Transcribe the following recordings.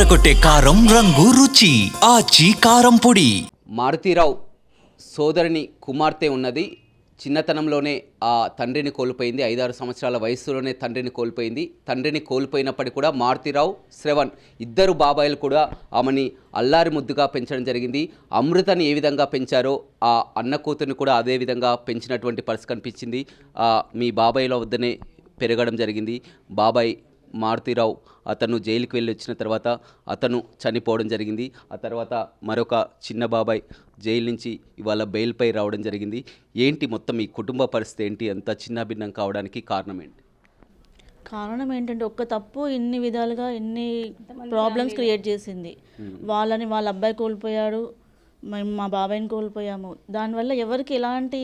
అదరగొట్టే కారం రంగు రుచి ఆచి కారం పొడి. మారుతీరావు సోదరుని కుమార్తె ఉన్నది. చిన్నతనంలోనే ఆ తండ్రిని కోల్పోయింది. 5-6 సంవత్సరాల వయసులోనే తండ్రిని కోల్పోయింది. తండ్రిని కోల్పోయినప్పటికీ కూడా మారుతీరావు, శ్రవణ్ ఇద్దరు బాబాయిలు కూడా ఆమెని అల్లారి ముద్దుగా పెంచడం జరిగింది. అమృతని ఏ విధంగా పెంచారో ఆ అన్న కూతురిని కూడా అదే విధంగా పెంచినటువంటి పరిస్థితి కనిపించింది. మీ బాబాయిల వద్దనే పెరగడం జరిగింది. బాబాయ్ మారుతీరావు అతను జైలుకి వెళ్ళి వచ్చిన తర్వాత అతను చనిపోవడం జరిగింది. ఆ తర్వాత మరొక చిన్న బాబాయ్ జైలు నుంచి ఇవాళ బెయిల్పై రావడం జరిగింది. ఏంటి మొత్తం ఈ కుటుంబ పరిస్థితి ఏంటి? అంత చిన్న భిన్నం కావడానికి కారణం ఏంటి? కారణం ఏంటంటే ఒక్క తప్పు ఇన్ని విధాలుగా ఎన్ని ప్రాబ్లమ్స్ క్రియేట్ చేసింది. వాళ్ళ అబ్బాయి కోల్పోయాడు, మేము మా బాబాయిని కోల్పోయాము. దానివల్ల ఎవరికి ఎలాంటి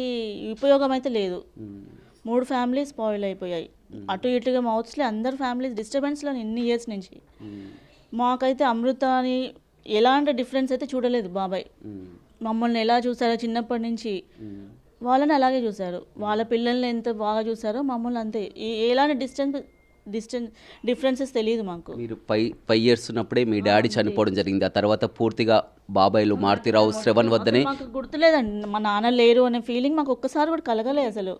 ఉపయోగం అయితే లేదు. 3 ఫ్యామిలీస్ స్పాయిల్ అయిపోయాయి. అటు ఇటుగా మౌత్స్లే అందరు ఫ్యామిలీస్ డిస్టర్బెన్స్లో ఇన్ని ఇయర్స్ నుంచి. మాకైతే అమృత అని ఎలాంటి డిఫరెన్స్ అయితే చూడలేదు బాబాయ్. మమ్మల్ని ఎలా చూసారో చిన్నప్పటి నుంచి వాళ్ళని అలాగే చూశారు. వాళ్ళ పిల్లల్ని ఎంత బాగా చూసారో మమ్మల్ని అంతే. ఎలాంటి డిఫరెన్సెస్ తెలియదు మాకు. మీరు 5 ఇయర్స్ ఉన్నప్పుడే మీ డాడీ చనిపోవడం జరిగింది. ఆ తర్వాత పూర్తిగా బాబాయిలు మారుతీరావు, శ్రవణ్ వద్దనే. మాకు గుర్తులేదండి, మా నాన్న లేరు అనే ఫీలింగ్ మాకు ఒక్కసారి కూడా కలగలే. అసలు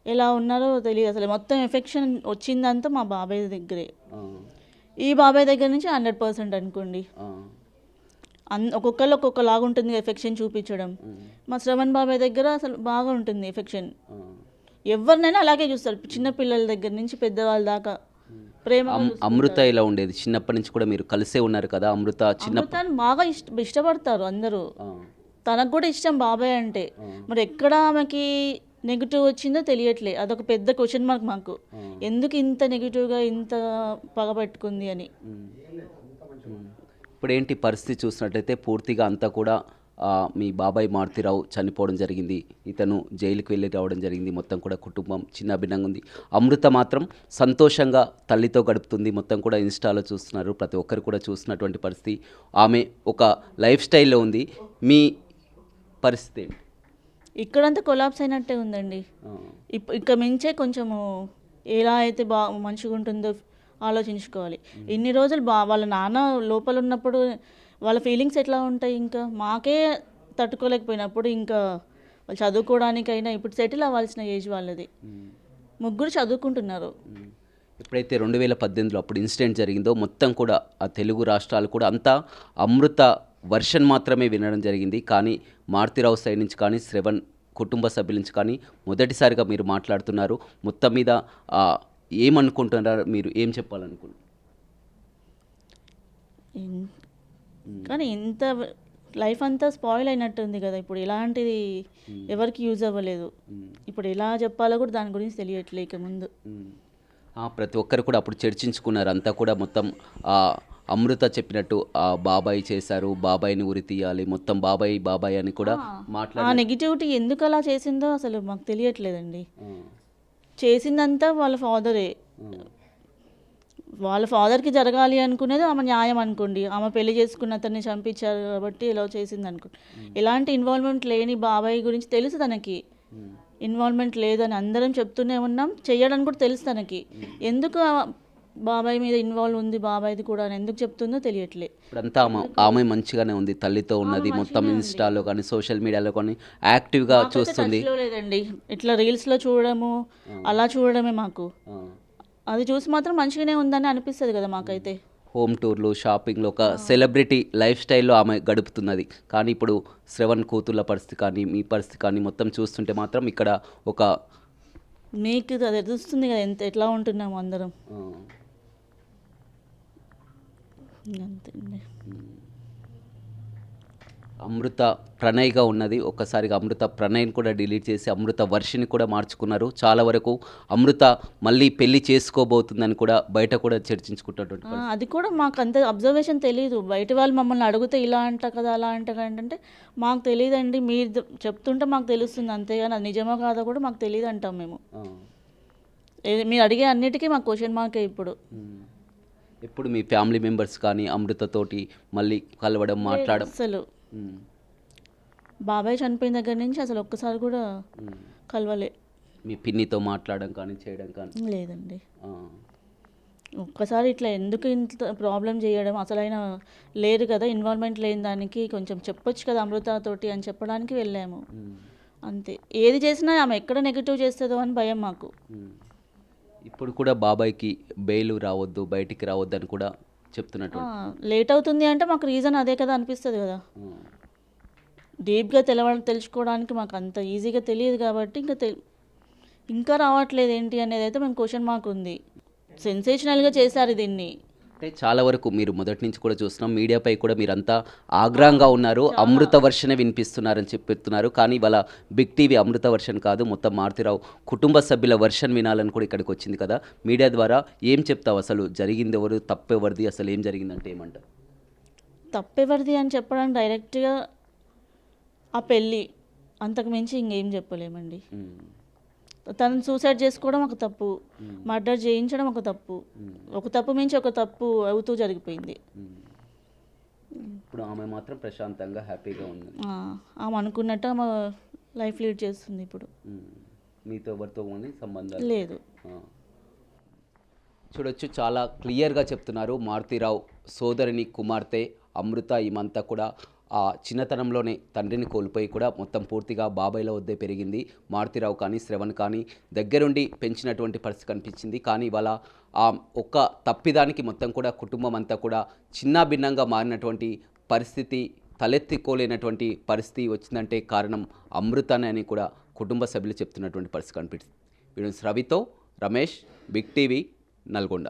ఎలా ఉన్నారో తెలియదు. అసలు మొత్తం ఎఫెక్షన్ వచ్చిందంతా మా బాబాయ్ దగ్గరే. ఈ బాబాయ్ దగ్గర నుంచి 100% అనుకోండి. ఒక్కొక్కళ్ళు ఒక్కొక్కలాగా ఉంటుంది ఎఫెక్షన్ చూపించడం. మా శ్రవణ్ బాబాయ్ దగ్గర అసలు బాగా ఉంటుంది ఎఫెక్షన్. ఎవరినైనా అలాగే చూస్తారు, చిన్న పిల్లల దగ్గర నుంచి పెద్దవాళ్ళ దాకా ప్రేమ. అమృత ఇలా ఉండేది చిన్నప్పటి నుంచి కూడా మీరు కలిసే ఉన్నారు కదా. అమృత బాగా ఇష్టపడతారు అందరూ. తనకు కూడా ఇష్టం బాబాయ్ అంటే. మరి ఎక్కడ ఆమెకి నెగిటివ్ వచ్చిందో తెలియట్లే. అదొక పెద్ద క్వశ్చన్ మార్క్ మాకు. ఎందుకు ఇంత నెగిటివ్గా ఇంత పగబెట్టుకుంది అని. ఇప్పుడు ఏంటి పరిస్థితి చూసినట్లయితే పూర్తిగా అంతా కూడా మీ బాబాయ్ మారుతీరావు చనిపోవడం జరిగింది. ఇతను జైలుకి వెళ్ళి రావడం జరిగింది. మొత్తం కూడా కుటుంబం చిన్న భిన్నంగా ఉంది. అమృత మాత్రం సంతోషంగా తల్లితో గడుపుతుంది. మొత్తం కూడా ఇన్స్టాలో చూస్తున్నారు, ప్రతి ఒక్కరు కూడా చూసినటువంటి పరిస్థితి. ఆమె ఒక లైఫ్ స్టైల్లో ఉంది. మీ పరిస్థితి ఏంటి? ఇక్కడంతా కొలాప్స్ అయినట్టే ఉందండి. ఇక మించే కొంచెము ఎలా అయితే మంచిగా ఉంటుందో ఆలోచించుకోవాలి. ఇన్ని రోజులు వాళ్ళ నాన్న లోపల ఉన్నప్పుడు వాళ్ళ ఫీలింగ్స్ ఎట్లా ఉంటాయి, ఇంకా మాకే తట్టుకోలేకపోయినప్పుడు ఇంకా వాళ్ళు చదువుకోవడానికైనా ఇప్పుడు సెటిల్ అవ్వాల్సిన ఏజ్ వాళ్ళది. ముగ్గురు చదువుకుంటున్నారు. ఎప్పుడైతే 2018లో అప్పుడు ఇన్సిడెంట్ జరిగిందో మొత్తం కూడా ఆ తెలుగు రాష్ట్రాలు కూడా అంతా అమృత వర్షన్ మాత్రమే వినడం జరిగింది. కానీ మారుతీరావు సైడ్ నుంచి కానీ శ్రవణ్ కుటుంబ సభ్యుల నుంచి కానీ మొదటిసారిగా మీరు మాట్లాడుతున్నారు. మొత్తం మీద ఏమనుకుంటున్నారు మీరు? ఏం చెప్పాలనుకుంటున్నారు? కానీ ఇంత లైఫ్ అంతా స్పాయిల్ అయినట్టుంది కదా. ఇప్పుడు ఎలాంటిది ఎవరికి యూజ్ అవ్వలేదు. ఇప్పుడు ఎలా చెప్పాలో కూడా దాని గురించి తెలియట్లే ఇక ముందు. ప్రతి ఒక్కరు కూడా అప్పుడు చర్చించుకున్నారు. అంతా కూడా మొత్తం అమృత చెప్పినట్టు బాబాయ్ చేశారు, బాబాయ్ని ఉరి తీయాలి, మొత్తం బాబాయ్ అని కూడా ఆ నెగిటివిటీ ఎందుకు అలా చేసిందో అసలు మాకు తెలియట్లేదండి. చేసిందంతా వాళ్ళ ఫాదరే. వాళ్ళ ఫాదర్కి జరగాలి అనుకునేది ఆమె న్యాయం అనుకోండి. ఆమె పెళ్లి చేసుకున్న అతన్ని చంపించారు కాబట్టి ఇలా చేసింది అనుకోండి. ఎలాంటి ఇన్వాల్వ్మెంట్ లేని బాబాయ్ గురించి తెలుసు తనకి. ఇన్వాల్వ్మెంట్ లేదని అందరం చెప్తూనే ఉన్నాం, చెయ్యడానికి కూడా తెలుసు తనకి. ఎందుకు బాబాయ్ మీద ఇన్వాల్వ్ ఉంది బాబాయ్ది కూడా అని ఎందుకు చెప్తుందో తెలియట్లే. ఇప్పుడంతా ఆమె మంచిగానే ఉంది, తల్లితో ఉన్నది. మొత్తం ఇన్స్టాలో కానీ సోషల్ మీడియాలో కానీ యాక్టివ్గా చూస్తుంది. లేదండి, ఇట్లా రీల్స్లో చూడడము అలా చూడడమే మాకు. అది చూసి మాత్రం మంచిగానే ఉందని అనిపిస్తుంది కదా మాకైతే. హోమ్ టూర్లు, షాపింగ్లో ఒక సెలబ్రిటీ లైఫ్ స్టైల్లో ఆమె గడుపుతున్నది. కానీ ఇప్పుడు శ్రవణ్ కూతుర్ల పరిస్థితి కానీ మీ పరిస్థితి కానీ మొత్తం చూస్తుంటే మాత్రం ఇక్కడ ఒక మీకు అది తెలుస్తుంది కదా ఎట్లా ఉంటున్నాము అందరం. అంతే. అమృత ప్రణయ్గా ఉన్నది. ఒక్కసారిగా అమృత ప్రణయ్ని కూడా డిలీట్ చేసి అమృత వర్షిని కూడా మార్చుకున్నారు. చాలా వరకు అమృత మళ్ళీ పెళ్లి చేసుకోబోతుందని కూడా బయట కూడా చర్చించుకుంటున్నటువంటి. అది కూడా మాకు అంత అబ్జర్వేషన్ తెలియదు. బయట వాళ్ళు మమ్మల్ని అడిగితే ఇలా అంట కదా అలా అంట అంటే మాకు తెలియదండి, మీరు చెప్తుంటే మాకు తెలుస్తుంది అంతేగాని అది నిజమో కాదో కూడా మాకు తెలియదు అంటాం మేము. మీరు అడిగే అన్నిటికీ మాకు క్వశ్చన్ మార్కే. ఇప్పుడు మీ ఫ్యామిలీ మెంబర్స్ కానీ అమృతతోటి మళ్ళీ కలవడం, మాట్లాడడం అసలు బాబాయ్ చనిపోయిన దగ్గర నుంచి అసలు ఒక్కసారి కూడా కలవలే. మీ పిన్నితో మాట్లాడడం కానీ చేయడం కానీ లేదండి. ఒక్కసారి ఇట్లా ఎందుకు ఇంత ప్రాబ్లం చేయడం, అసలైన లేరు కదా, ఇన్వాల్వ్మెంట్ లేని దానికి కొంచెం చెప్పొచ్చు కదా అమృతతోటి అని చెప్పడానికి వెళ్ళాము అంతే. ఏది చేసినా ఆమె ఎక్కడ నెగిటివ్ చేస్తుందో అని భయం మాకు. ఇప్పుడు కూడా బాబాయ్కి బెయిల్ రావద్దు, బయటికి రావద్దు అని కూడా చెప్తున్నట్టు. లేట్ అవుతుంది అంటే మాకు రీజన్ అదే కదా అనిపిస్తుంది కదా. డీప్గా తెలుసుకోవడానికి మాకు అంత ఈజీగా తెలియదు కాబట్టి ఇంకా రావట్లేదు ఏంటి అనేది అయితే మేము క్వశ్చన్ మార్క్ ఉంది. సెన్సేషనల్గా చేశారు దీన్ని. అంటే చాలా వరకు మీరు మొదటి నుంచి కూడా చూస్తున్నాం, మీడియాపై కూడా మీరంతా ఆగ్రహంగా ఉన్నారు, అమృత వర్షనే వినిపిస్తున్నారని చెప్తున్నారు. కానీ ఇవాళ బిగ్ టీవీ అమృత వర్షన్ కాదు, మొత్తం మారుతిరావు కుటుంబ సభ్యుల వర్షన్ వినాలని కూడా ఇక్కడికి వచ్చింది కదా. మీడియా ద్వారా ఏం చెప్తావు, అసలు జరిగింది ఎవరు, తప్పెవరిది, అసలు ఏం జరిగిందంటే ఏమంటారు? తప్పెవరిది అని చెప్పడానికి డైరెక్ట్గా ఆ పెళ్ళి, అంతకు మించి ఇంకేం చెప్పలేమండి. తనను సూసైడ్ చేసుకోవడం ఒక తప్పు, మర్డర్ చేయించడం ఒక తప్పు, ఒక తప్పు మించి ఒక తప్పు అవుతూ జరిగిపోయింది. ఇప్పుడు ఆమె మాత్రం ప్రశాంతంగా హ్యాపీగా ఉంది. ఆమె అనుకున్నట్టు ఆమె లైఫ్ లీడ్ చేస్తుంది ఇప్పుడు. మీతో ఎవరితో సంబంధం లేదు. చూడొచ్చు, చాలా క్లియర్గా చెప్తున్నారు. మారుతిరావు సోదరిని కుమార్తె అమృత ఈమంతా కూడా ఆ చిన్నతనంలోనే తండ్రిని కోల్పోయి కూడా మొత్తం పూర్తిగా బాబాయ్ల వద్దే పెరిగింది. మారుతిరావు కానీ శ్రవణ్ కానీ దగ్గరుండి పెంచినటువంటి పరిస్థితి కనిపించింది. కానీ ఇవాళ ఆ ఒక్క తప్పిదానికి మొత్తం కూడా కుటుంబం అంతా కూడా చిన్నాభిన్నంగా మారినటువంటి పరిస్థితి, తలెత్తుకోలేనటువంటి పరిస్థితి వచ్చిందంటే కారణం అమృతనే అని కూడా కుటుంబ సభ్యులు చెప్తున్నటువంటి పరిస్థితి కనిపిస్తుంది. వీడు రవితో రమేష్, బిగ్ టీవీ, నల్గొండ.